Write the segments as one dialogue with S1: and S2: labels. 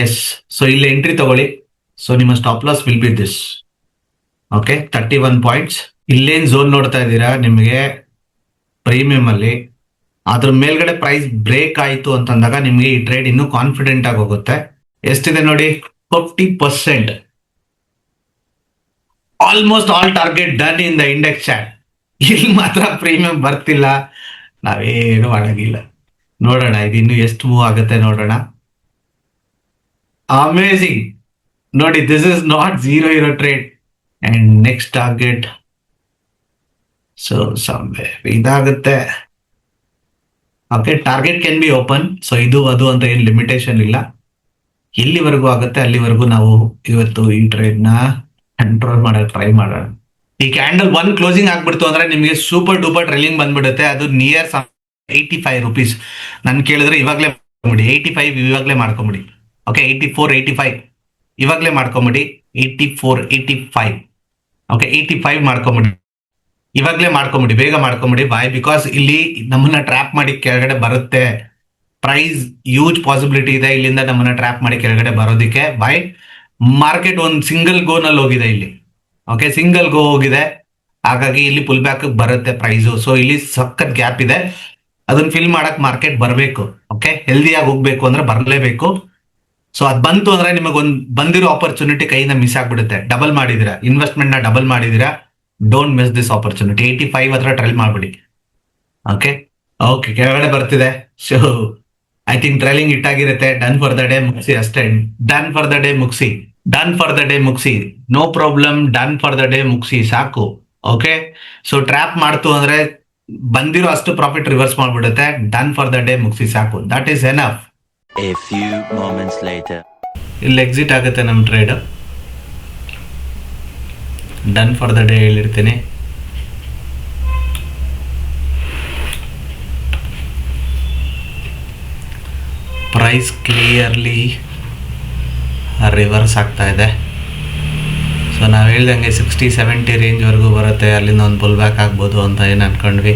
S1: S. So ಇಲ್ಲಿ entry ತಗೊಳ್ಳಿ. So ನಿಮ್ಮ stop loss will be this. Okay, 31 points. ಇಲ್ಲೇನ್ ಝೋನ್ ನೋಡ್ತಾ ಇದ್ದೀರಾ ನಿಮಗೆ ಪ್ರೀಮಿಯಂ ಅಲ್ಲಿ, ಅದ್ರ ಮೇಲ್ಗಡೆ ಪ್ರೈಸ್ ಬ್ರೇಕ್ ಆಯ್ತು ಅಂತಂದಾಗ ನಿಮ್ಗೆ ಈ ಟ್ರೇಡ್ ಇನ್ನೂ ಕಾನ್ಫಿಡೆಂಟ್ ಆಗಿ ಹೋಗುತ್ತೆ. ಎಷ್ಟಿದೆ ನೋಡಿ, 50%. Almost all target done in the index chart. ಇಲ್ಲಿ ಮಾತ್ರ ಪ್ರೀಮಿಯಂ ಬರ್ತಿಲ್ಲ, ನಾವೇನು ಮಾಡಂಗಿಲ್ಲ. ನೋಡೋಣ ಇದು ಇನ್ನು ಎಷ್ಟು ಮೂವ್ ಆಗುತ್ತೆ ನೋಡೋಣ. ಅಮೇಜಿಂಗ್ ನೋಡಿ, ದಿಸ್ ಇಸ್ ನಾಟ್ ಝೀರೋ ಇರೋ trade. And next target so ಇದಾಗುತ್ತೆ. Okay, target can be open. So ಇದು ಅದು ಅಂತ ಏನು ಲಿಮಿಟೇಷನ್ ಇಲ್ಲ, ಎಲ್ಲಿವರೆಗೂ ಆಗುತ್ತೆ ಅಲ್ಲಿವರೆಗೂ ನಾವು ಇವತ್ತು ಈ ಟ್ರೇಡ್ ನ ಕಂಟ್ರೋಲ್ ಮಾಡಕ್ ಟ್ರೈ ಮಾಡೋಣ. ಈ ಕ್ಯಾಂಡಲ್ 1 ಕ್ಲೋಸಿಂಗ್ ಆಗ್ಬಿಡ್ತು ಅಂದ್ರೆ ನಿಮಗೆ ಸೂಪರ್ ಡೂಪರ್ ಟ್ರೇಲಿಂಗ್ ಬಂದ್ಬಿಡುತ್ತೆ. ಅದು ನಿಯರ್ 85 rupees. ನನ್ ಕೇಳಿದ್ರೆ ಇವಾಗಲೇ ಮಾಡ್ಕೊಂಬಿಡಿ. 85 ಇವಾಗಲೇ ಮಾಡ್ಕೊಂಬಿಡಿ. ಓಕೆ, 84, 85 ಇವಾಗಲೇ ಮಾಡ್ಕೊಂಬಿಡಿ. 84, 85 ಓಕೆ, 85 ಮಾಡ್ಕೊಂಬಿಡಿ. ಇವಾಗಲೇ ಮಾಡ್ಕೊಂಬಿಡಿ, ಬೇಗ ಮಾಡ್ಕೊಂಬಿಡಿ. ಬಾಯ್, ಬಿಕಾಸ್ ಇಲ್ಲಿ ನಮ್ಮನ್ನ ಟ್ರ್ಯಾಪ್ ಮಾಡಿ ಕೆಳಗಡೆ ಬರುತ್ತೆ ಪ್ರೈಸ್. ಯೂಜ್ ಪಾಸಿಬಿಲಿಟಿ ಇದೆ ಇಲ್ಲಿಂದ ನಮ್ಮನ್ನ ಟ್ರ್ಯಾಪ್ ಮಾಡಿ ಕೆಳಗಡೆ ಬರೋದಿಕ್ಕೆ. ಬಾಯ್, ಮಾರ್ಕೆಟ್ ಒಂದು ಸಿಂಗಲ್ ಗೋ ನಲ್ಲಿ ಹೋಗಿದೆ ಇಲ್ಲಿ. ಓಕೆ, ಸಿಂಗಲ್ ಗೋ ಹೋಗಿದೆ, ಹಾಗಾಗಿ ಇಲ್ಲಿ ಪುಲ್ ಬ್ಯಾಕ್ ಬರುತ್ತೆ ಪ್ರೈಸು. ಸೊ ಇಲ್ಲಿ ಸಖತ್ ಗ್ಯಾಪ್ ಇದೆ, ಅದನ್ನ ಫಿಲ್ ಮಾಡಕ್ ಮಾರ್ಕೆಟ್ ಬರಬೇಕು. ಓಕೆ, ಹೆಲ್ದಿಯಾಗಿ ಹೋಗ್ಬೇಕು ಅಂದ್ರೆ ಬರಲೇಬೇಕು. ಸೊ ಅದ್ ಬಂತು ಅಂದ್ರೆ ನಿಮಗೊಂದು ಬಂದಿರೋ ಆಪರ್ಚುನಿಟಿ ಕೈಯಿಂದ ಮಿಸ್ ಆಗ್ಬಿಡುತ್ತೆ. ಡಬಲ್ ಮಾಡಿದಿರಾ, ಇನ್ವೆಸ್ಟ್ಮೆಂಟ್ ನ ಡಬಲ್ ಮಾಡಿದಿರಾ, ಡೋಂಟ್ ಮಿಸ್ ದಿಸ್ ಆಪರ್ಚುನಿಟಿ. 85 ಹತ್ರ ಟ್ರೈಲ್ ಮಾಡ್ಬಿಡಿ. ಓಕೆ ಓಕೆ, ಕೆಳಗಡೆ ಬರ್ತಿದೆ. ಸೊ ಐ ಥಿಂಕ್ ಟ್ರೈಲಿಂಗ್ ಇಟ್ಟಾಗಿರುತ್ತೆ. ಡನ್ ಫಾರ್ ದ ಡೇ ಮುಗಿಸಿ ಅಷ್ಟೇ. ಡನ್ ಫಾರ್ ದ ಡೇ ಮುಗಿಸಿ, ಡನ್ ಫಾರ್ ದ ಡೇ ಮುಗಿಸಿ, no problem. Done for the day ಮುಗಿಸಿ ಸಾಕು. ಓಕೆ, ಸೊ ಟ್ರ್ಯಾಪ್ ಮಾಡ್ತು ಅಂದ್ರೆ ಬಂದಿರೋ ಅಷ್ಟು ಪ್ರಾಫಿಟ್ ರಿವರ್ಸ್ ಮಾಡ್ಬಿಡುತ್ತೆ. ಡನ್ ಫಾರ್ ದ ಡೇ ಮುಗಿಸಿ ಸಾಕು, that is enough.
S2: A few moments later.
S1: ಇಲ್ಲಿ ಎಕ್ಸಿಟ್ ಆಗುತ್ತೆ ನಮ್ಮ trade. Done for the day ಹೇಳಿರ್ತೀನಿ. ಪ್ರೈಸ್ ಕ್ಲಿಯರ್ಲಿ ರಿವರ್ಸ್ ಆಗ್ತಾ ಇದೆ. ಸೊ ನಾವು ಹೇಳ್ದಂಗೆ 60-70 ರೇಂಜ್ವರೆಗೂ ಬರುತ್ತೆ, ಅಲ್ಲಿಂದ ಒಂದು ಪುಲ್ ಬ್ಯಾಕ್ ಆಗ್ಬೋದು ಅಂತ ಏನು ಅನ್ಕೊಂಡ್ವಿ.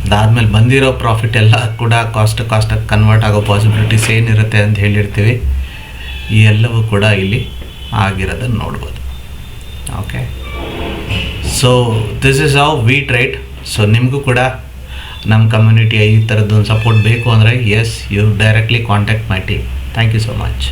S1: ಅದಾದಮೇಲೆ ಬಂದಿರೋ ಪ್ರಾಫಿಟ್ ಎಲ್ಲ ಕೂಡ ಕಾಸ್ಟಾಗಿ ಕನ್ವರ್ಟ್ ಆಗೋ ಪಾಸಿಬಿಲಿಟೀಸ್ ಏನಿರುತ್ತೆ ಅಂತ ಹೇಳಿರ್ತೀವಿ. ಈ ಎಲ್ಲವೂ ಕೂಡ ಇಲ್ಲಿ ಆಗಿರೋದನ್ನು ನೋಡ್ಬೋದು. Okay, so this is how we trade. So ನಿಮಗೂ ಕೂಡ ನಮ್ಮ ಕಮ್ಯುನಿಟಿಯ ಈ ಥರದ್ದೊಂದು ಸಪೋರ್ಟ್ ಬೇಕು ಅಂದರೆ yes, you directly contact my team. Thank you so much.